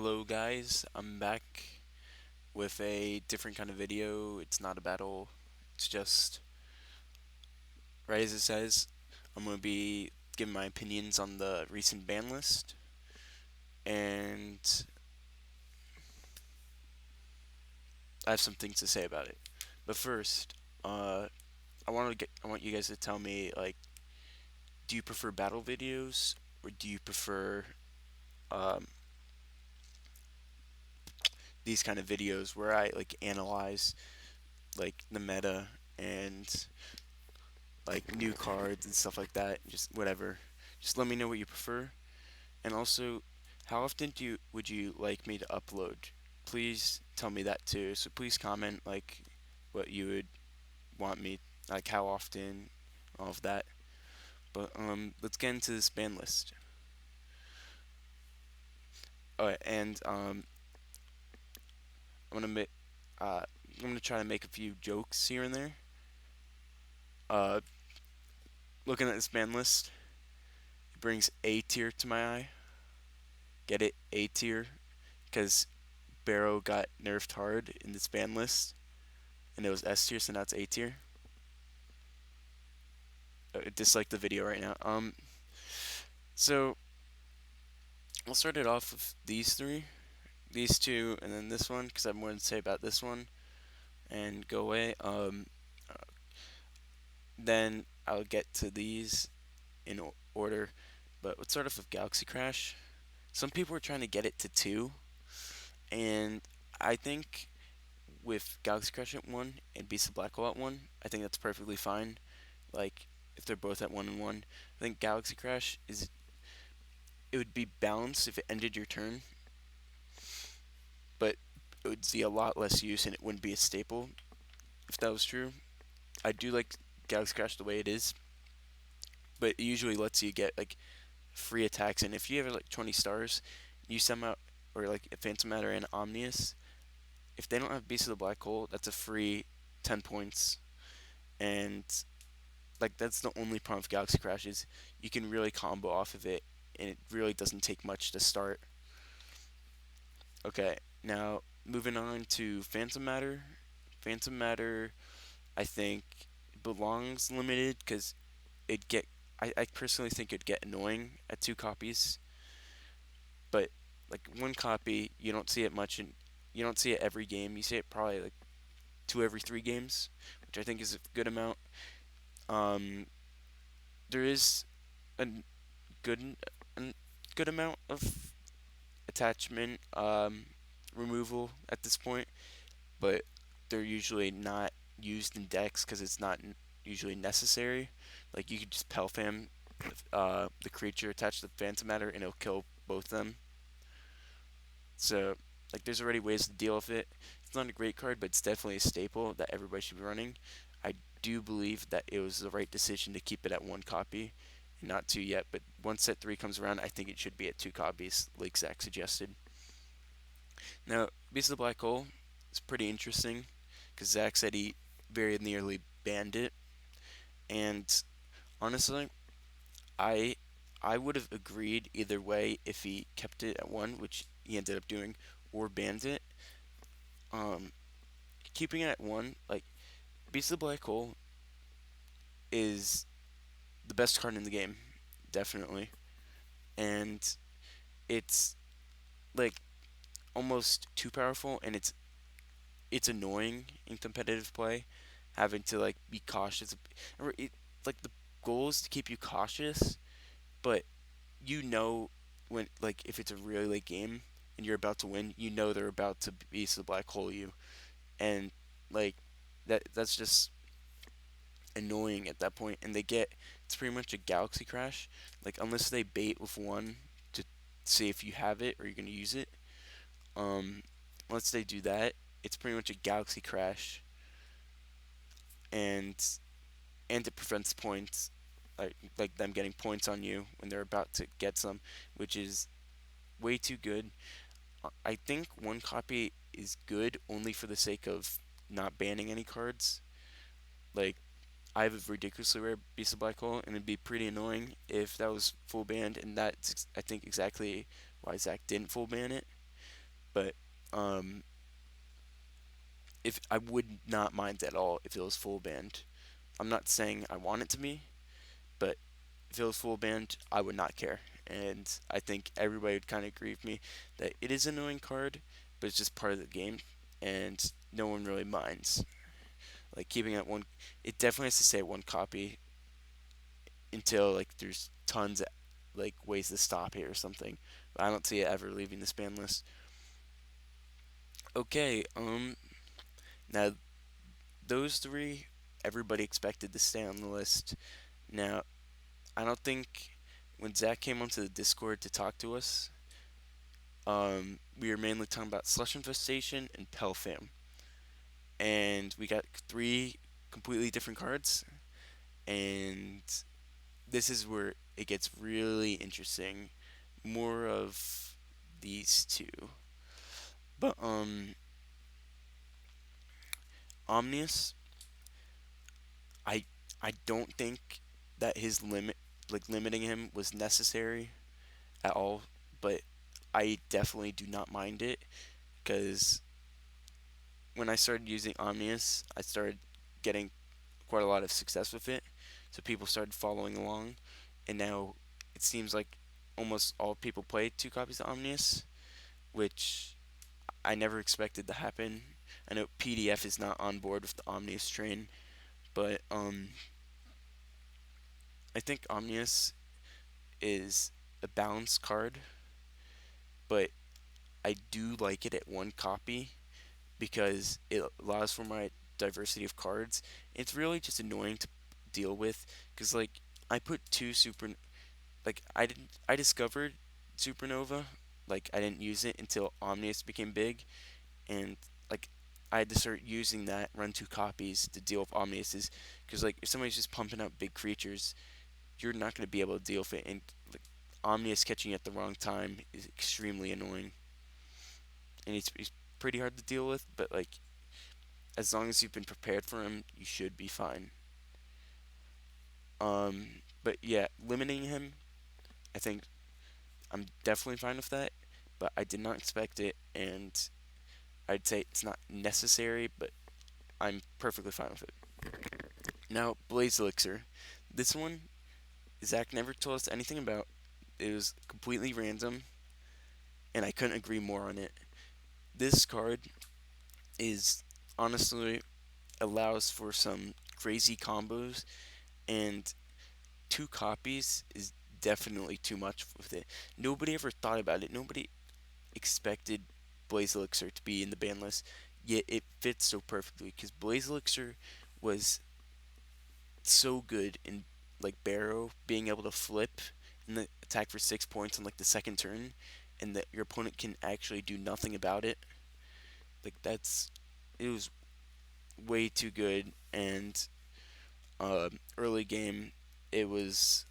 Hello guys, I'm back with a different kind of video. It's not a battle, it's just, right as it says, I'm going to be giving my opinions on the recent ban list, and I have some things to say about it. But first, I want you guys to tell me, like, do you prefer battle videos, or do you prefer um, these kind of videos where I, like, analyze, like, the meta and like new cards and stuff like that. Just whatever. Just let me know what you prefer. And also, how often would you like me to upload? Please tell me that too. So please comment like what you would want me, like how often, all of that. But let's get into this ban list. And I'm gonna make uh I'm gonna try to make a few jokes here and there. Uh, Looking at this ban list, it brings A tier to my eye. Get it? A tier, because Barrow got nerfed hard in this ban list, and it was S tier, so now it's A tier. Dislike the video right now. So I'll start it off with these three, these two, and then this one, because I have more to say about this one, and go away. Then I'll get to these in order, but let's start off with Galaxy Crash. Some people are trying to get it to two, and I think with Galaxy Crash at one and Beast of Black Hole at one, I think that's perfectly fine. Like if they're both at 1 and 1. I think Galaxy Crash is it would be balanced if it ended your turn, but it would see a lot less use and it wouldn't be a staple if that was true. I do like Galaxy Crash the way it is, but it usually lets you get like free attacks, and if you have like 20 stars, you somehow or like Phantom Matter and Omnius, if they don't have Beast of the Black Hole, that's a free 10 points, and like that's the only problem with Galaxy Crash is you can really combo off of it, and it really doesn't take much to start. Okay, now moving on to Phantom Matter. Phantom Matter, I think, belongs limited because it get. I personally think it'd get annoying at two copies, but like one copy, you don't see it much, and you don't see it every game. You see it probably like two every 3 games, which I think is a good amount. Um, there is a good a good amount of attachment removal at this point, but they're usually not used in decks because it's not usually necessary. Like you could just Pelfam the creature attached to the Phantom Matter and it'll kill both of them. So like there's already ways to deal with it. It's not a great card, but it's definitely a staple that everybody should be running. I do believe that it was the right decision to keep it at 1 copy, not two yet. But once set 3 comes around, I think it should be at 2 copies, like Zach suggested. Now, Beast of the Black Hole is pretty interesting because Zach said he very nearly banned it, and honestly, I I would have agreed either way if he kept it at 1, which he ended up doing, or banned it. Um, Keeping it at 1, like Beast of the Black Hole, is the best card in the game, definitely, and it's like almost too powerful, and it's annoying in competitive play, having to like be cautious. Like the goal is to keep you cautious, but you know when like if it's a really late game and you're about to win, you know they're about to beast the black hole you, and like that's just annoying at that point. And they get it's pretty much a galaxy crash, like unless they bait with one to see if you have it or you're gonna use it. Um, Once they do that, it's pretty much a galaxy crash, and it prevents points, like them getting points on you when they're about to get some, which is way too good. I think 1 copy is good only for the sake of not banning any cards. Like I have a ridiculously rare Beast of Black Hole, and it'd be pretty annoying if that was full banned, and that's I think exactly why Zach didn't full ban it. But um, if I would not mind at all if it was full band. I'm not saying I want it to be, but if it was full band, I would not care. And I think everybody would kind of agree with me that it is an annoying card, but it's just part of the game, and no one really minds. Like keeping it one, it definitely has to stay at one copy until like there's tons of like ways to stop it or something. But I don't see it ever leaving this ban list. Okay, now those three, everybody expected to stay on the list. Now I don't think when Zach came onto the Discord to talk to us, we were mainly talking about Slush Infestation and Pelfam. And we got three completely different cards. And this is where it gets really interesting. More of these two. But, Omnius, I I don't think that his limiting him was necessary at all, but I definitely do not mind it because when I started using Omnius, I started getting quite a lot of success with it. So people started following along, and now it seems like almost all people play two copies of Omnius, which I never expected to happen. I know PDF is not on board with the Omnius train, but I think Omnius is a balanced card, but I do like it at one copy because it allows for my diversity of cards. It's really just annoying to deal with because like I put two super like I discovered Supernova, like I didn't use it until Omnius became big, and like I had to start using that run two copies to deal with Omniuses because like if somebody's just pumping out big creatures, you're not going to be able to deal with it, and like Omnius catching you at the wrong time is extremely annoying, and he's pretty hard to deal with, but like as long as you've been prepared for him, you should be fine. But yeah, limiting him, I think I'm definitely fine with that, but I did not expect it, and I'd say it's not necessary, but I'm perfectly fine with it. Now, Blaze Elixir. This one, Zach never told us anything about. It was completely random, and I couldn't agree more on it. This card is honestly allows for some crazy combos, and two copies is definitely too much with it. Nobody ever thought about it. Nobody expected Blaze Elixir to be in the ban list, yet it fits so perfectly because Blaze Elixir was so good in like Barrow being able to flip and the attack for 6 points on like the second turn, and that your opponent can actually do nothing about it. Like that's it was way too good, and early game it was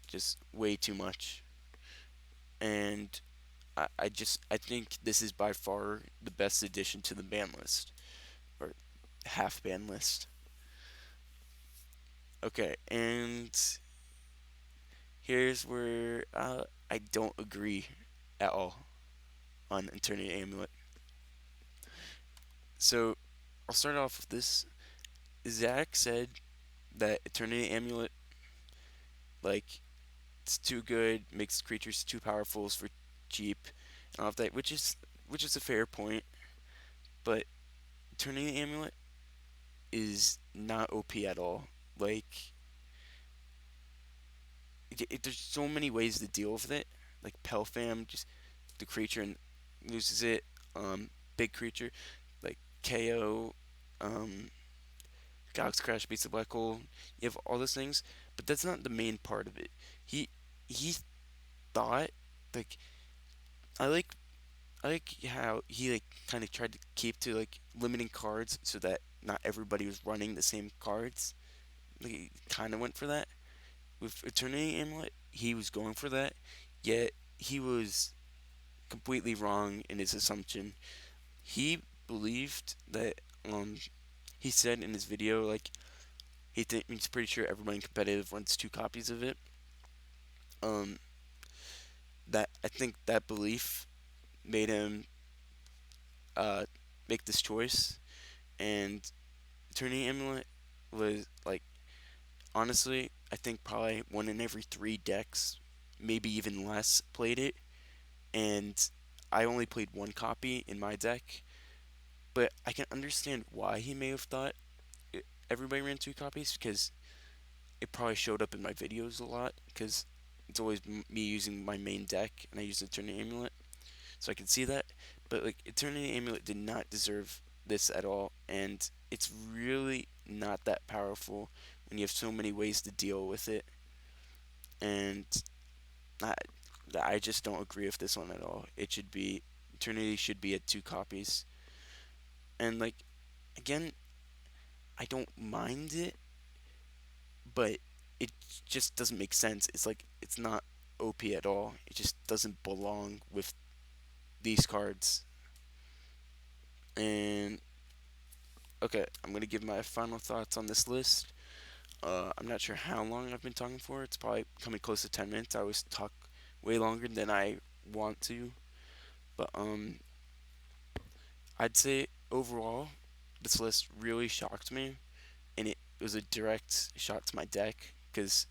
just way too much, and I think this is by far the best addition to the ban list or half ban list. Okay, and here's where I don't agree at all on Eternity Amulet. So I'll start off with this. Zach said that Eternity Amulet, like, it's too good, makes creatures too powerful for cheap, and all of that, which is a fair point. But Eternity Amulet is not OP at all. Like, there's so many ways to deal with it. Like Pelfam, just the creature and loses it. Big creature, like KO, um, Galaxy Crash beats the black hole. You have all those things, but that's not the main part of it. He he thought like I like I like how he like kind of tried to keep to like limiting cards so that not everybody was running the same cards. Like, he kind of went for that with Eternity Amulet. He was going for that, yet he was completely wrong in his assumption. He believed that he said in his video like he's pretty sure everybody in competitive runs two copies of it. Um, that I think that belief made him uh, make this choice. And Eternity Amulet was like, honestly, I think probably one in every three decks, maybe even less, played it. And I only played one copy in my deck, but I can understand why he may have thought everybody ran two copies because it probably showed up in my videos a lot because it's always me using my main deck and I use Eternity Amulet, so I can see that. But like Eternity Amulet did not deserve this at all, and it's really not that powerful when you have so many ways to deal with it. And I, I just don't agree with this one at all. It should be Eternity should be at two copies, and like again, I don't mind it, but it just doesn't make sense. It's like it's not OP at all. It just doesn't belong with these cards. And okay, I'm gonna give my final thoughts on this list. I'm not sure how long I've been talking for. It's probably coming close to 10 minutes. I always talk way longer than I want to, but I'd say overall, this list really shocked me, and it was a direct shot to my deck because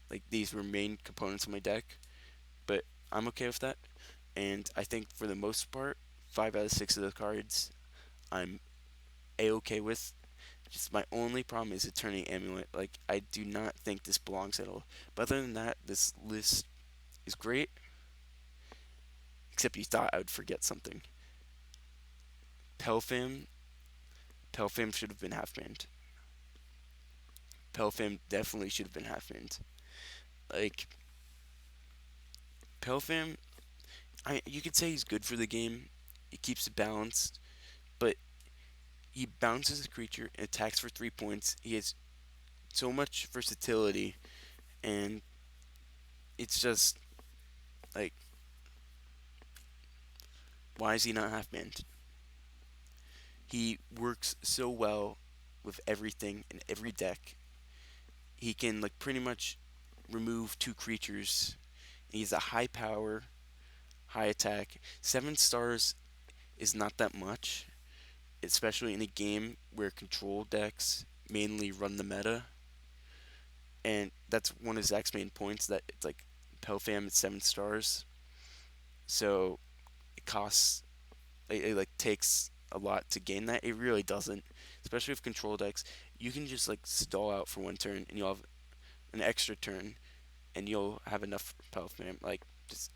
like these were main components of my deck. But I'm okay with that, and I think for the most part, 5 out of 6 of the cards I'm a okay with. Just my only problem is Eternity Amulet. Like I do not think this belongs at all. But other than that, this list is great. Except you thought I would forget something. Pelfam, Pelfam should have been half banned. Pelfam definitely should have been half banned. Like Pelfam, you could say he's good for the game. He keeps it balanced, but he bounces a creature and attacks for 3 points. He has so much versatility, and it's just like, why is he not half banned? He works so well with everything in every deck. He can like pretty much remove two creatures. He's a high power, high attack. 7 stars is not that much, especially in a game where control decks mainly run the meta. And that's one of Zach's main points, that it's like Pelfam is 7 stars. So it costs, it like takes a lot to gain that. It really doesn't, especially with control decks. You can just like stall out for 1 turn and you'll have an extra turn and you'll have enough for Pelfam. Like just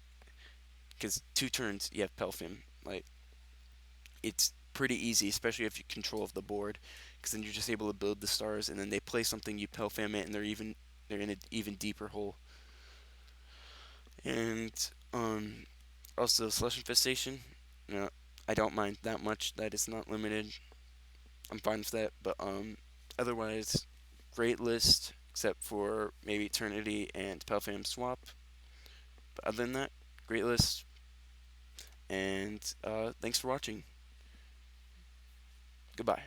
because 2 turns you have Pelfam. Like it's pretty easy, especially if you control of the board, because then you're just able to build the stars, and then they play something, you Pelfam it, and they're in an even deeper hole. And also Slush Infestation, you know, I don't mind that much that it's not limited. I'm fine with that, but otherwise, great list except for maybe Eternity and Pelfam swap. But other than that, great list. And thanks for watching. Goodbye.